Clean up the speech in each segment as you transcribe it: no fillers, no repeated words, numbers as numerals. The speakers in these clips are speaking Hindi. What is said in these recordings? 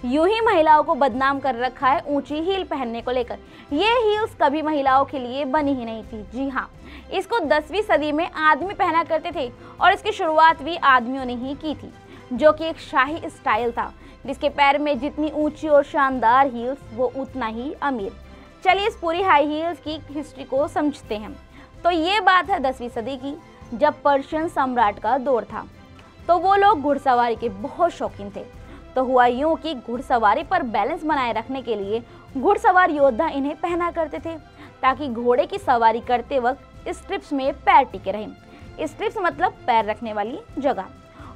यूं ही महिलाओं को बदनाम कर रखा है ऊंची हील पहनने को लेकर। ये हील्स कभी महिलाओं के लिए बनी ही नहीं थी। जी हाँ, इसको 10वीं सदी में आदमी पहना करते थे और इसकी शुरुआत भी आदमियों ने ही की थी, जो कि एक शाही स्टाइल था जिसके पैर में जितनी ऊंची और शानदार हील्स वो उतना ही अमीर। चलिए इस पूरी हाई हील्स की हिस्ट्री को समझते हैं। तो ये बात है 10वीं सदी की, जब पर्शियन सम्राट का दौर था। तो वो लोग घुड़सवारी के बहुत शौकीन थे। तो हुआ यूं कि घुड़सवारी पर बैलेंस बनाए रखने के लिए घुड़सवार योद्धा इन्हें पहना करते थे, ताकि घोड़े की सवारी करते वक्त स्ट्रिप्स में पैर टिके रहें। स्ट्रिप्स मतलब पैर रखने वाली जगह।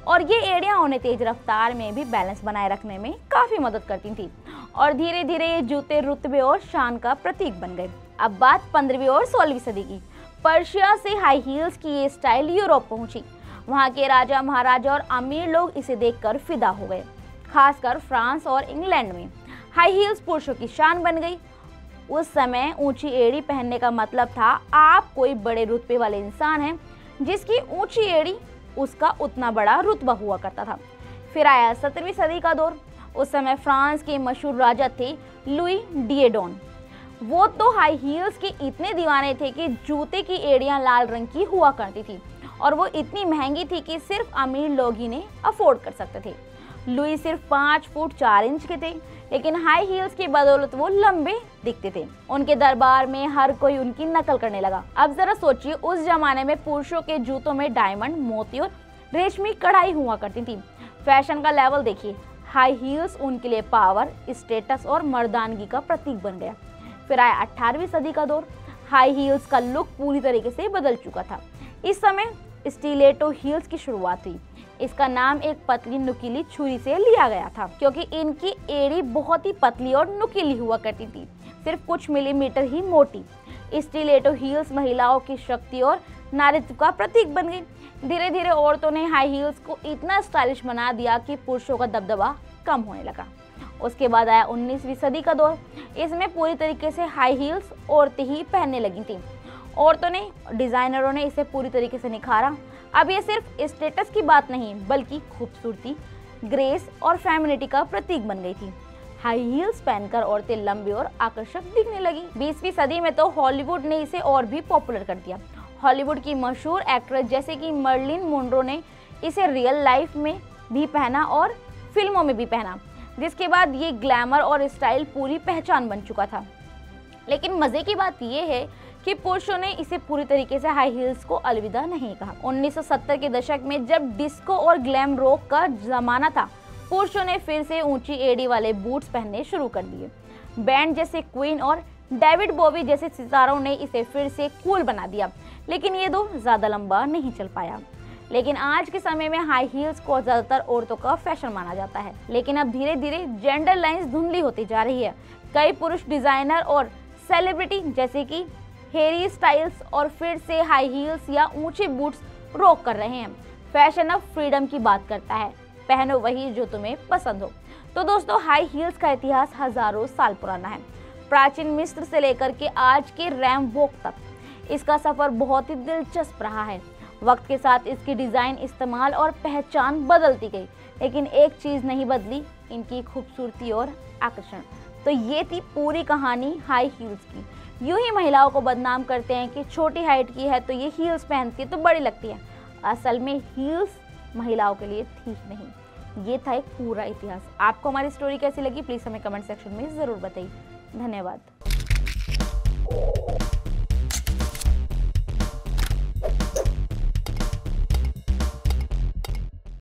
और ये एड़ियां उन्हें तेज रफ्तार में भी बैलेंस बनाए रखने में काफ़ी मदद करती थी। और धीरे धीरे ये जूते रुतबे और शान का प्रतीक बन गए। अब बात 15वीं और 16वीं सदी की। पर्शिया से हाई हील्स की ये स्टाइल यूरोप पहुंची। वहाँ के राजा महाराजा और अमीर लोग इसे देखकर फिदा हो गए। खासकर फ्रांस और इंग्लैंड में हाई हील्स पुरुषों की शान बन गई। उस समय ऊंची एड़ी पहनने का मतलब था आप कोई बड़े रुतबे वाले इंसान हैं, जिसकी ऊंची एड़ी उसका उतना बड़ा रुतबा हुआ करता था। फिर आया 17वीं सदी का दौर। उस समय फ्रांस के मशहूर राजा थे लुई डिएडोन। वो तो हाई हील्स के इतने दीवाने थे कि जूते की एड़ियां लाल रंग की हुआ करती थी और वो इतनी महंगी थी कि सिर्फ अमीर लोग ही इन्हें अफोर्ड कर सकते थे। लुई सिर्फ 5 फुट 4 इंच के थे, लेकिन हाई हील्स की बदौलत वो लंबे दिखते थे। उनके दरबार में हर कोई उनकी नकल करने लगा। अब जरा सोचिए, उस जमाने में पुरुषों के जूतों में डायमंड, मोती और रेशमी कढ़ाई हुआ करती थी। फैशन का लेवल देखिए। हाई हील्स उनके लिए पावर, स्टेटस और मर्दानगी का प्रतीक बन गया। फिर आया 18वीं सदी का दौर। हाई हील्स का लुक पूरी तरीके से बदल चुका था। इस समय स्टिलेटो हील्स की शुरुआत हुई। इसका नाम एक पतली नुकीली छुरी से लिया गया था, क्योंकि इनकी एड़ी बहुत ही पतली और नुकीली हुआ करती थी, सिर्फ कुछ मिलीमीटर ही मोटी। स्टिलेटो हील्स महिलाओं की शक्ति और नारीत्व का प्रतीक बन गई। धीरे धीरे औरतों ने हाई हील्स को इतना स्टाइलिश बना दिया कि पुरुषों का दबदबा कम होने लगा। उसके बाद आया 19वीं सदी का दौर। इसमें पूरी तरीके से हाई हील्स औरतें ही पहनने लगी थी। औरतों ने, डिजाइनरों ने इसे पूरी तरीके से निखारा। अब ये सिर्फ स्टेटस की बात नहीं, बल्कि खूबसूरती, ग्रेस और फेमिनिटी का प्रतीक बन गई थी। हाई हील्स पहनकर औरतें लंबी और आकर्षक दिखने लगी। 20वीं सदी में तो हॉलीवुड ने इसे और भी पॉपुलर कर दिया। हॉलीवुड की मशहूर एक्ट्रेस जैसे कि मर्लिन मोनरो ने इसे रियल लाइफ में भी पहना और फिल्मों में भी पहना, जिसके बाद ये ग्लैमर और स्टाइल पूरी पहचान बन चुका था। लेकिन मजे की बात यह है कि पुरुषों ने इसे पूरी तरीके से हाई हील्स को अलविदा नहीं कहा। 1970 के दशक में जब डिस्को और ग्लैम रॉक का जमाना था, पुरुषों ने फिर से ऊंची एड़ी वाले बूट्स पहनने शुरू कर दिए। बैंड जैसे क्वीन और डेविड बॉवी जैसे सितारों ने इसे फिर से कूल बना दिया, लेकिन ये दौर ज्यादा लंबा नहीं चल पाया। लेकिन आज के समय में हाई हील्स को ज्यादातर औरतों का फैशन माना जाता है। लेकिन अब धीरे धीरे जेंडर लाइंस धुंधली होती जा रही है। कई पुरुष डिजाइनर और सेलिब्रिटी जैसे कि हेरी स्टाइल्स और फिर से हाई हील्स या ऊंचे बूट्स रॉक कर रहे हैं। फैशन अब फ्रीडम की बात करता है, पहनो वही जो तुम्हें पसंद हो। तो दोस्तों, हाई हील्स का इतिहास हजारों साल पुराना है। प्राचीन मिस्र से लेकर के आज के रैमवॉक तक इसका सफर बहुत ही दिलचस्प रहा है। वक्त के साथ इसकी डिजाइन, इस्तेमाल और पहचान बदलती गई, लेकिन एक चीज नहीं बदली, इनकी खूबसूरती और आकर्षण। तो ये थी पूरी कहानी हाई हील्स की। यूं ही महिलाओं को बदनाम करते हैं कि छोटी हाइट की है तो ये हील्स पहनती है तो बड़ी लगती है। असल में हील्स महिलाओं के लिए ठीक नहीं। ये था एक पूरा इतिहास। आपको हमारी स्टोरी कैसी लगी, प्लीज हमें कमेंट सेक्शन में जरूर बताइए। धन्यवाद।